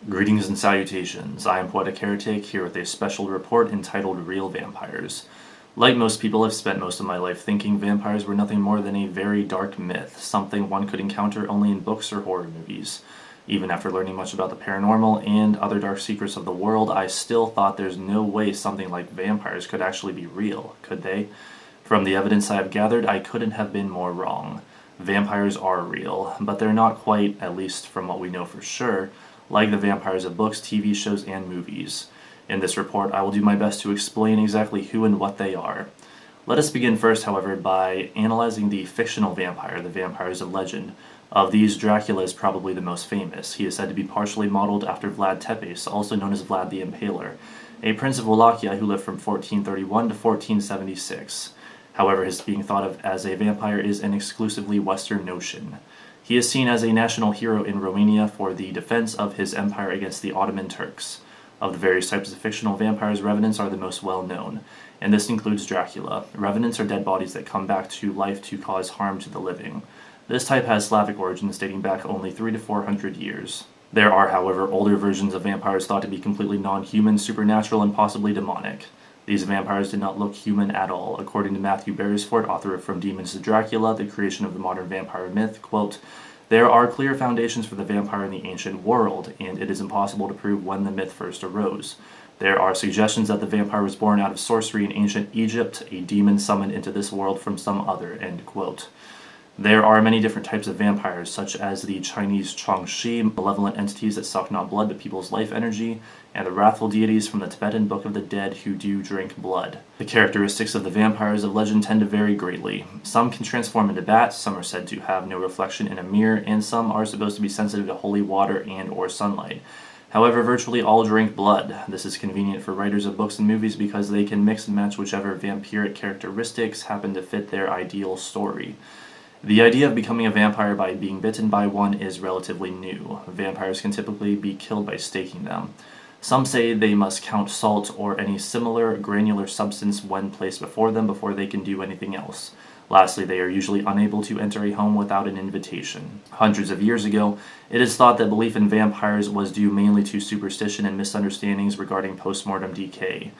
Greetings and salutations. I am Poetic Heretic here with a special report entitled Real Vampires. Like most people, I've spent most of my life thinking vampires were nothing more than a very dark myth, something one could encounter only in books or horror movies. Even after learning much about the paranormal and other dark secrets of the world, I still thought there's no way something like vampires could actually be real, could they? From the evidence I have gathered, I couldn't have been more wrong. Vampires are real, but they're not quite, at least from what we know for sure, like the vampires of books, TV shows, and movies. In this report, I will do my best to explain exactly who and what they are. Let us begin first, however, by analyzing the fictional vampire, the vampires of legend. Of these, Dracula is probably the most famous. He is said to be partially modeled after Vlad Tepes, also known as Vlad the Impaler, a prince of Wallachia who lived from 1431 to 1476. However, his being thought of as a vampire is an exclusively Western notion. He is seen as a national hero in Romania for the defense of his empire against the Ottoman Turks. Of the various types of fictional vampires, revenants are the most well known, and this includes Dracula. Revenants are dead bodies that come back to life to cause harm to the living. This type has Slavic origins dating back only 300 to 400 years. There are, however, older versions of vampires thought to be completely non-human, supernatural, and possibly demonic. These vampires did not look human at all. According to Matthew Beresford, author of From Demons to Dracula, the creation of the modern vampire myth, quote, "There are clear foundations for the vampire in the ancient world, and it is impossible to prove when the myth first arose. There are suggestions that the vampire was born out of sorcery in ancient Egypt, a demon summoned into this world from some other," end quote. There are many different types of vampires, such as the Chinese Changshi, malevolent entities that suck not blood but people's life energy, and the wrathful deities from the Tibetan Book of the Dead who do drink blood. The characteristics of the vampires of legend tend to vary greatly. Some can transform into bats, some are said to have no reflection in a mirror, and some are supposed to be sensitive to holy water and or sunlight. However, virtually all drink blood. This is convenient for writers of books and movies because they can mix and match whichever vampiric characteristics happen to fit their ideal story. The idea of becoming a vampire by being bitten by one is relatively new. Vampires can typically be killed by staking them. Some say they must count salt or any similar granular substance when placed before them before they can do anything else. Lastly, they are usually unable to enter a home without an invitation. Hundreds of years ago, it is thought that belief in vampires was due mainly to superstition and misunderstandings regarding post-mortem decay.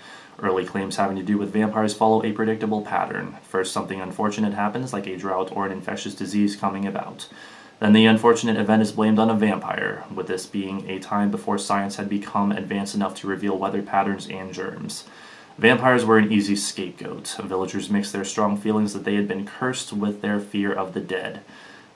Early claims having to do with vampires follow a predictable pattern. First, something unfortunate happens, like a drought or an infectious disease coming about. Then the unfortunate event is blamed on a vampire, with this being a time before science had become advanced enough to reveal weather patterns and germs. Vampires were an easy scapegoat. Villagers mixed their strong feelings that they had been cursed with their fear of the dead.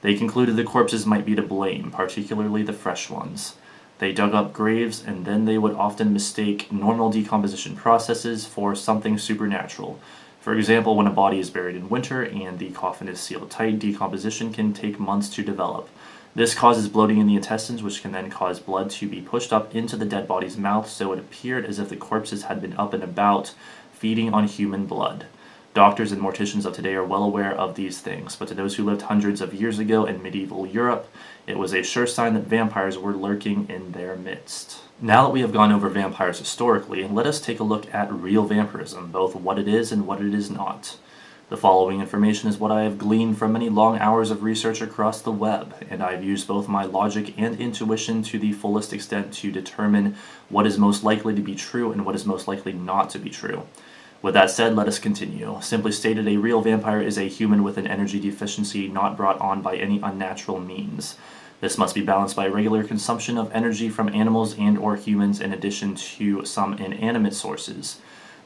They concluded the corpses might be to blame, particularly the fresh ones. They dug up graves, and then they would often mistake normal decomposition processes for something supernatural. For example, when a body is buried in winter and the coffin is sealed tight, decomposition can take months to develop. This causes bloating in the intestines, which can then cause blood to be pushed up into the dead body's mouth, so it appeared as if the corpses had been up and about, feeding on human blood. Doctors and morticians of today are well aware of these things, but to those who lived hundreds of years ago in medieval Europe, it was a sure sign that vampires were lurking in their midst. Now that we have gone over vampires historically, let us take a look at real vampirism, both what it is and what it is not. The following information is what I have gleaned from many long hours of research across the web, and I have used both my logic and intuition to the fullest extent to determine what is most likely to be true and what is most likely not to be true. With that said, let us continue. Simply stated, a real vampire is a human with an energy deficiency not brought on by any unnatural means. This must be balanced by regular consumption of energy from animals and or humans in addition to some inanimate sources.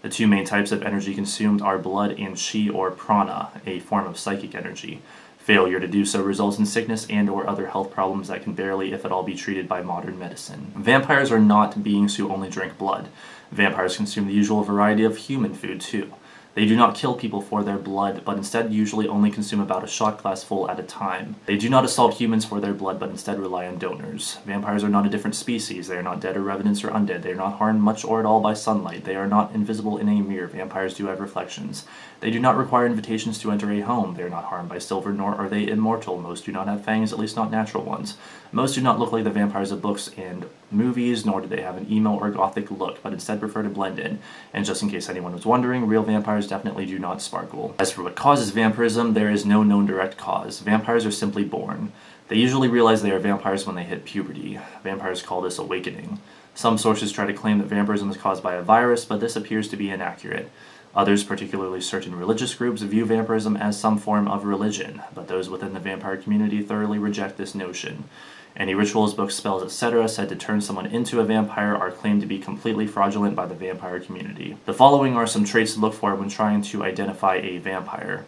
The two main types of energy consumed are blood and chi or prana, a form of psychic energy. Failure to do so results in sickness and or other health problems that can barely, if at all, be treated by modern medicine. Vampires are not beings who only drink blood. Vampires consume the usual variety of human food too. They do not kill people for their blood, but instead usually only consume about a shot glass full at a time. They do not assault humans for their blood, but instead rely on donors. Vampires are not a different species. They are not dead or revenants or undead. They are not harmed much or at all by sunlight. They are not invisible in a mirror. Vampires do have reflections. They do not require invitations to enter a home. They are not harmed by silver, nor are they immortal. Most do not have fangs, at least not natural ones. Most do not look like the vampires of books, and movies, nor do they have an emo or gothic look, but instead prefer to blend in. And just in case anyone was wondering, real vampires definitely do not sparkle. As for what causes vampirism, there is no known direct cause. Vampires are simply born. They usually realize they are vampires when they hit puberty. Vampires call this awakening. Some sources try to claim that vampirism is caused by a virus, but this appears to be inaccurate. Others, particularly certain religious groups, view vampirism as some form of religion, but those within the vampire community thoroughly reject this notion. Any rituals, books, spells, etc. said to turn someone into a vampire are claimed to be completely fraudulent by the vampire community. The following are some traits to look for when trying to identify a vampire.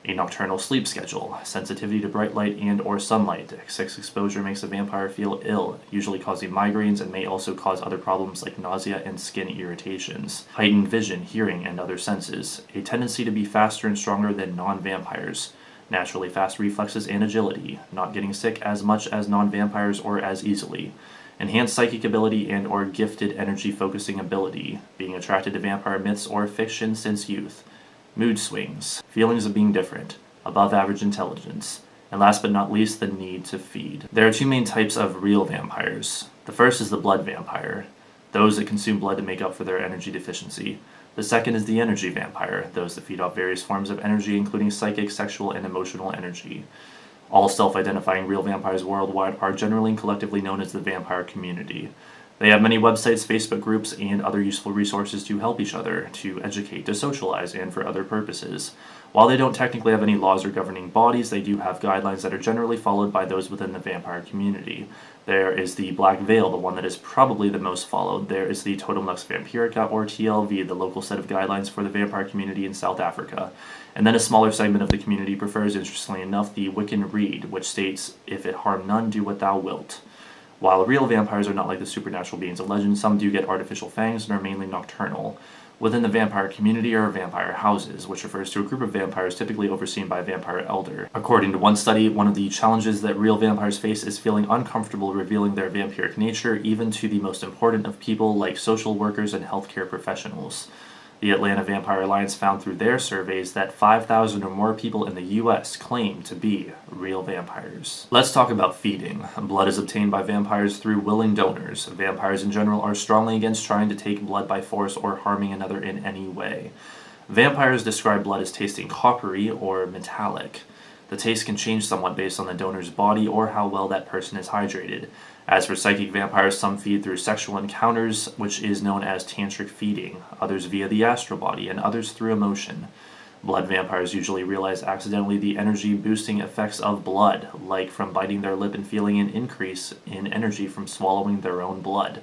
A nocturnal sleep schedule, sensitivity to bright light and or sunlight. Excess exposure makes a vampire feel ill, usually causing migraines, and may also cause other problems like nausea and skin irritations. Heightened vision, hearing, and other senses. A tendency to be faster and stronger than non-vampires. Naturally fast reflexes and agility, not getting sick as much as non-vampires or as easily. Enhanced psychic ability and or gifted energy focusing ability, being attracted to vampire myths or fiction since youth. Mood swings, feelings of being different, above average intelligence, and last but not least, the need to feed. There are two main types of real vampires. The first is the blood vampire, those that consume blood to make up for their energy deficiency. The second is the energy vampire, those that feed off various forms of energy, including psychic, sexual, and emotional energy. All self-identifying real vampires worldwide are generally and collectively known as the vampire community. They have many websites, Facebook groups, and other useful resources to help each other, to educate, to socialize, and for other purposes. While they don't technically have any laws or governing bodies, they do have guidelines that are generally followed by those within the vampire community. There is the Black Veil, the one that is probably the most followed. There is the Totem Lux Vampirica, or TLV, the local set of guidelines for the vampire community in South Africa. And then a smaller segment of the community prefers, interestingly enough, the Wiccan Rede, which states, "If it harm none, do what thou wilt." While real vampires are not like the supernatural beings of legend, some do get artificial fangs and are mainly nocturnal. Within the vampire community are vampire houses, which refers to a group of vampires typically overseen by a vampire elder. According to one study, one of the challenges that real vampires face is feeling uncomfortable revealing their vampiric nature, even to the most important of people like social workers and healthcare professionals. The Atlanta Vampire Alliance found through their surveys that 5,000 or more people in the U.S. claim to be real vampires. Let's talk about feeding. Blood is obtained by vampires through willing donors. Vampires in general are strongly against trying to take blood by force or harming another in any way. Vampires describe blood as tasting coppery or metallic. The taste can change somewhat based on the donor's body or how well that person is hydrated. As for psychic vampires, some feed through sexual encounters, which is known as tantric feeding, others via the astral body, and others through emotion. Blood vampires usually realize accidentally the energy-boosting effects of blood, like from biting their lip and feeling an increase in energy from swallowing their own blood.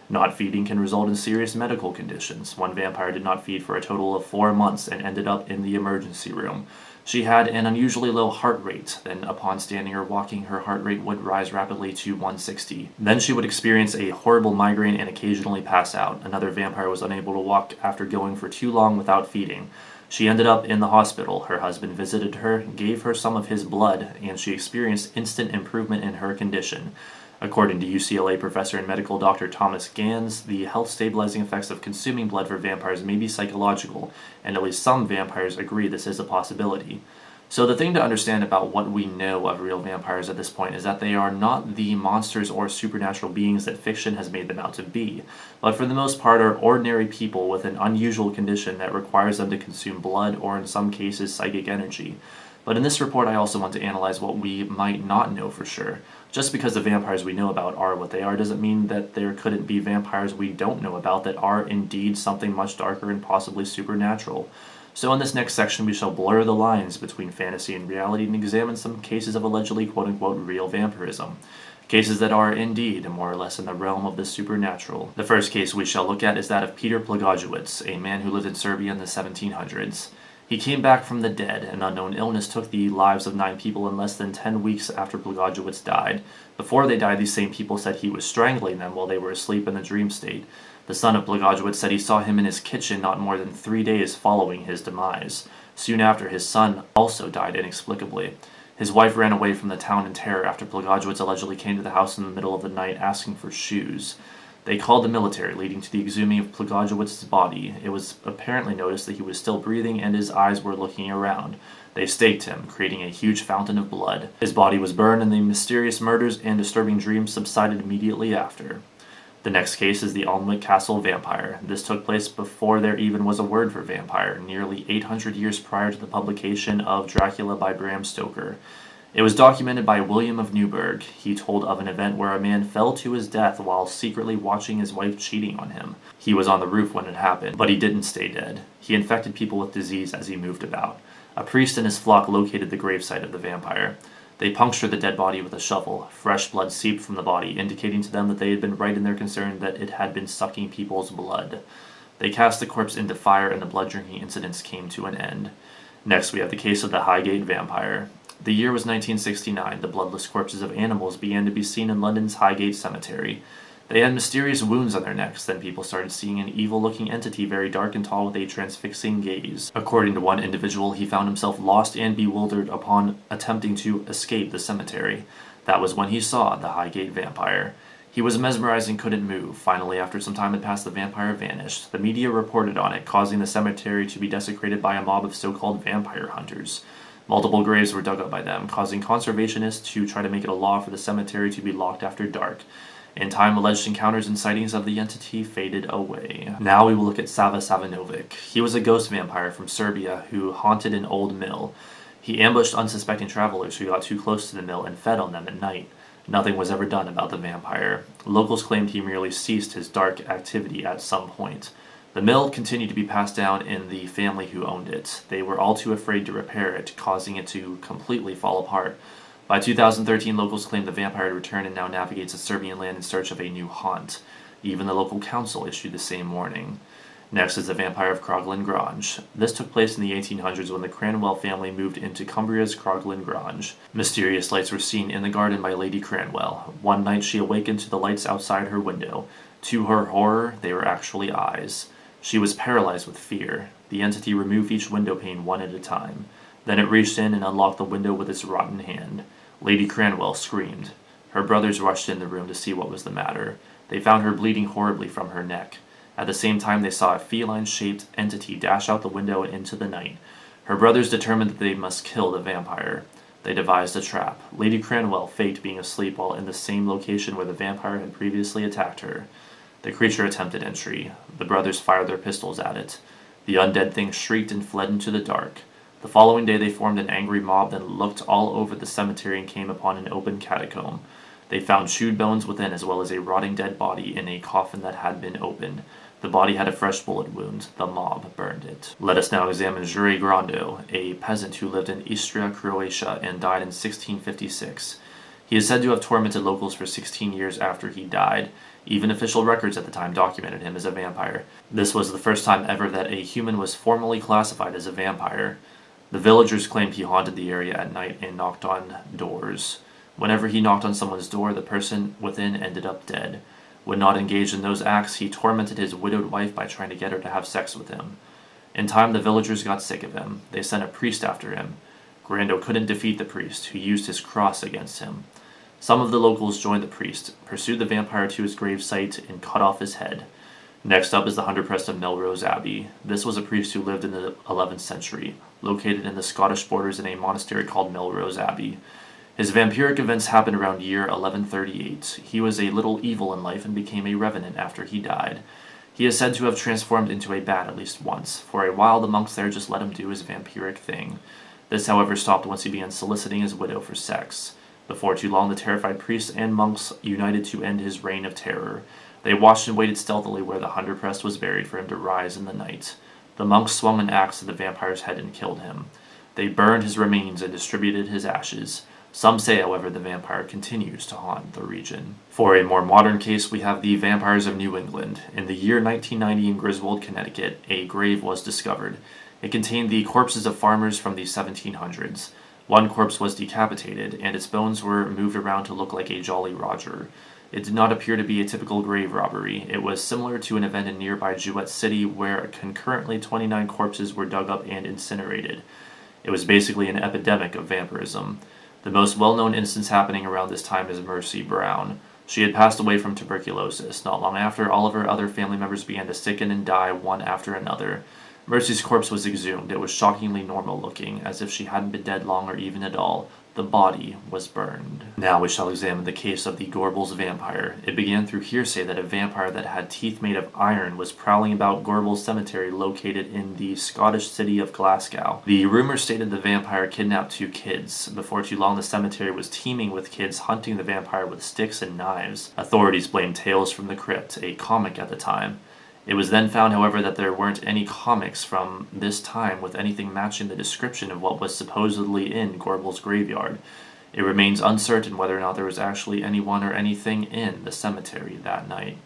Not feeding can result in serious medical conditions. One vampire did not feed for a total of 4 months and ended up in the emergency room. She had an unusually low heart rate, then upon standing or walking, her heart rate would rise rapidly to 160. Then she would experience a horrible migraine and occasionally pass out. Another vampire was unable to walk after going for too long without feeding. She ended up in the hospital. Her husband visited her, gave her some of his blood, and she experienced instant improvement in her condition. According to UCLA professor and medical doctor Thomas Gans, the health stabilizing effects of consuming blood for vampires may be psychological, and at least some vampires agree this is a possibility. So the thing to understand about what we know of real vampires at this point is that they are not the monsters or supernatural beings that fiction has made them out to be, but for the most part are ordinary people with an unusual condition that requires them to consume blood or in some cases psychic energy. But in this report I also want to analyze what we might not know for sure. Just because the vampires we know about are what they are doesn't mean that there couldn't be vampires we don't know about that are indeed something much darker and possibly supernatural. So in this next section we shall blur the lines between fantasy and reality and examine some cases of allegedly quote-unquote real vampirism. Cases that are indeed more or less in the realm of the supernatural. The first case we shall look at is that of Peter Blagojevich, a man who lived in Serbia in the 1700s. He came back from the dead. An unknown illness took the lives of 9 people in less than 10 weeks after Blagojevich died. Before they died, these same people said he was strangling them while they were asleep in the dream state. The son of Blagojevich said he saw him in his kitchen not more than 3 days following his demise. Soon after, his son also died inexplicably. His wife ran away from the town in terror after Blagojevich allegedly came to the house in the middle of the night asking for shoes. They called the military, leading to the exhuming of Blagojevich's body. It was apparently noticed that he was still breathing and his eyes were looking around. They staked him, creating a huge fountain of blood. His body was burned and the mysterious murders and disturbing dreams subsided immediately after. The next case is the Alnwick Castle Vampire. This took place before there even was a word for vampire, nearly 800 years prior to the publication of Dracula by Bram Stoker. It was documented by William of Newburgh. He told of an event where a man fell to his death while secretly watching his wife cheating on him. He was on the roof when it happened, but he didn't stay dead. He infected people with disease as he moved about. A priest and his flock located the gravesite of the vampire. They punctured the dead body with a shovel. Fresh blood seeped from the body, indicating to them that they had been right in their concern that it had been sucking people's blood. They cast the corpse into fire and the blood-drinking incidents came to an end. Next, we have the case of the Highgate Vampire. The year was 1969. The bloodless corpses of animals began to be seen in London's Highgate Cemetery. They had mysterious wounds on their necks. Then people started seeing an evil-looking entity very dark and tall with a transfixing gaze. According to one individual, he found himself lost and bewildered upon attempting to escape the cemetery. That was when he saw the Highgate Vampire. He was mesmerized and couldn't move. Finally, after some time had passed, the vampire vanished. The media reported on it, causing the cemetery to be desecrated by a mob of so-called vampire hunters. Multiple graves were dug up by them, causing conservationists to try to make it a law for the cemetery to be locked after dark. In time, alleged encounters and sightings of the entity faded away. Now we will look at Sava Savanovic. He was a ghost vampire from Serbia who haunted an old mill. He ambushed unsuspecting travelers who got too close to the mill and fed on them at night. Nothing was ever done about the vampire. Locals claimed he merely ceased his dark activity at some point. The mill continued to be passed down in the family who owned it. They were all too afraid to repair it, causing it to completely fall apart. By 2013, locals claimed the vampire had returned and now navigates a Serbian land in search of a new haunt. Even the local council issued the same warning. Next is the Vampire of Croglan Grange. This took place in the 1800s when the Cranwell family moved into Cumbria's Croglan Grange. Mysterious lights were seen in the garden by Lady Cranwell. One night she awakened to the lights outside her window. To her horror, they were actually eyes. She was paralyzed with fear. The entity removed each window pane one at a time. Then it reached in and unlocked the window with its rotten hand. Lady Cranwell screamed. Her brothers rushed in the room to see what was the matter. They found her bleeding horribly from her neck. At the same time, they saw a feline-shaped entity dash out the window and into the night. Her brothers determined that they must kill the vampire. They devised a trap. Lady Cranwell faked being asleep while in the same location where the vampire had previously attacked her. The creature attempted entry. The brothers fired their pistols at it. The undead thing shrieked and fled into the dark. The following day they formed an angry mob that looked all over the cemetery and came upon an open catacomb. They found chewed bones within as well as a rotting dead body in a coffin that had been opened. The body had a fresh bullet wound. The mob burned it. Let us now examine Jure Grando, a peasant who lived in Istria, Croatia, and died in 1656. He is said to have tormented locals for 16 years after he died. Even official records at the time documented him as a vampire. This was the first time ever that a human was formally classified as a vampire. The villagers claimed he haunted the area at night and knocked on doors. Whenever he knocked on someone's door, the person within ended up dead. When not engaged in those acts, he tormented his widowed wife by trying to get her to have sex with him. In time, the villagers got sick of him. They sent a priest after him. Grando couldn't defeat the priest, who used his cross against him. Some of the locals joined the priest, pursued the vampire to his gravesite, and cut off his head. Next up is the hunter-prest of Melrose Abbey. This was a priest who lived in the 11th century, located in the Scottish borders in a monastery called Melrose Abbey. His vampiric events happened around year 1138. He was a little evil in life and became a revenant after he died. He is said to have transformed into a bat at least once. For a while, the monks there just let him do his vampiric thing. This, however, stopped once he began soliciting his widow for sex. Before too long, the terrified priests and monks united to end his reign of terror. They watched and waited stealthily where the hunter-prest was buried for him to rise in the night. The monks swung an axe at the vampire's head and killed him. They burned his remains and distributed his ashes. Some say, however, the vampire continues to haunt the region. For a more modern case, we have the vampires of New England. In the year 1990 in Griswold, Connecticut, a grave was discovered. It contained the corpses of farmers from the 1700s. One corpse was decapitated, and its bones were moved around to look like a Jolly Roger. It did not appear to be a typical grave robbery. It was similar to an event in nearby Jewett City where concurrently 29 corpses were dug up and incinerated. It was basically an epidemic of vampirism. The most well-known instance happening around this time is Mercy Brown. She had passed away from tuberculosis. Not long after, all of her other family members began to sicken and die one after another. Mercy's corpse was exhumed. It was shockingly normal looking, as if she hadn't been dead long or even at all. The body was burned. Now we shall examine the case of the Gorbals Vampire. It began through hearsay that a vampire that had teeth made of iron was prowling about Gorbals Cemetery located in the Scottish city of Glasgow. The rumor stated the vampire kidnapped 2 kids. Before too long, the cemetery was teeming with kids hunting the vampire with sticks and knives. Authorities blamed Tales from the Crypt, a comic at the time. It was then found, however, that there weren't any comics from this time with anything matching the description of what was supposedly in Gorbals' graveyard. It remains uncertain whether or not there was actually anyone or anything in the cemetery that night.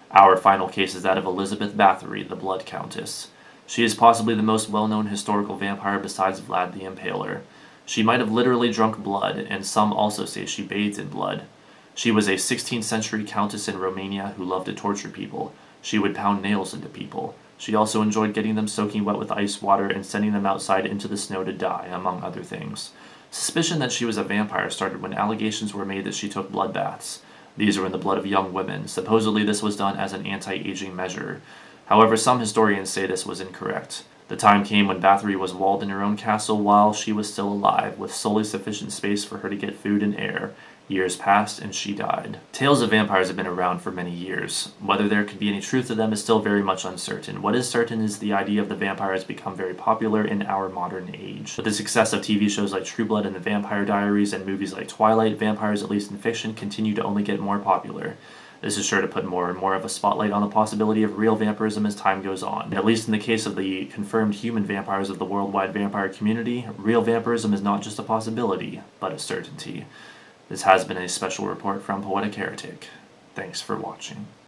Our final case is that of Elizabeth Bthory, the Blood Countess. She is possibly the most well-known historical vampire besides Vlad the Impaler. She might have literally drunk blood, and some also say she bathed in blood. She was a 16th century countess in Romania who loved to torture people. She would pound nails into people. She also enjoyed getting them soaking wet with ice water and sending them outside into the snow to die, among other things. Suspicion that she was a vampire started when allegations were made that she took blood baths. These were in the blood of young women. Supposedly this was done as an anti-aging measure. However, some historians say this was incorrect. The time came when Bthory was walled in her own castle while she was still alive, with solely sufficient space for her to get food and air. Years passed, and she died. Tales of vampires have been around for many years. Whether there could be any truth to them is still very much uncertain. What is certain is the idea of the vampire has become very popular in our modern age. With the success of TV shows like True Blood and the Vampire Diaries and movies like Twilight, vampires, at least in fiction, continue to only get more popular. This is sure to put more and more of a spotlight on the possibility of real vampirism as time goes on. At least in the case of the confirmed human vampires of the worldwide vampire community, real vampirism is not just a possibility, but a certainty. This has been a special report from Poetic Heretic. Thanks for watching.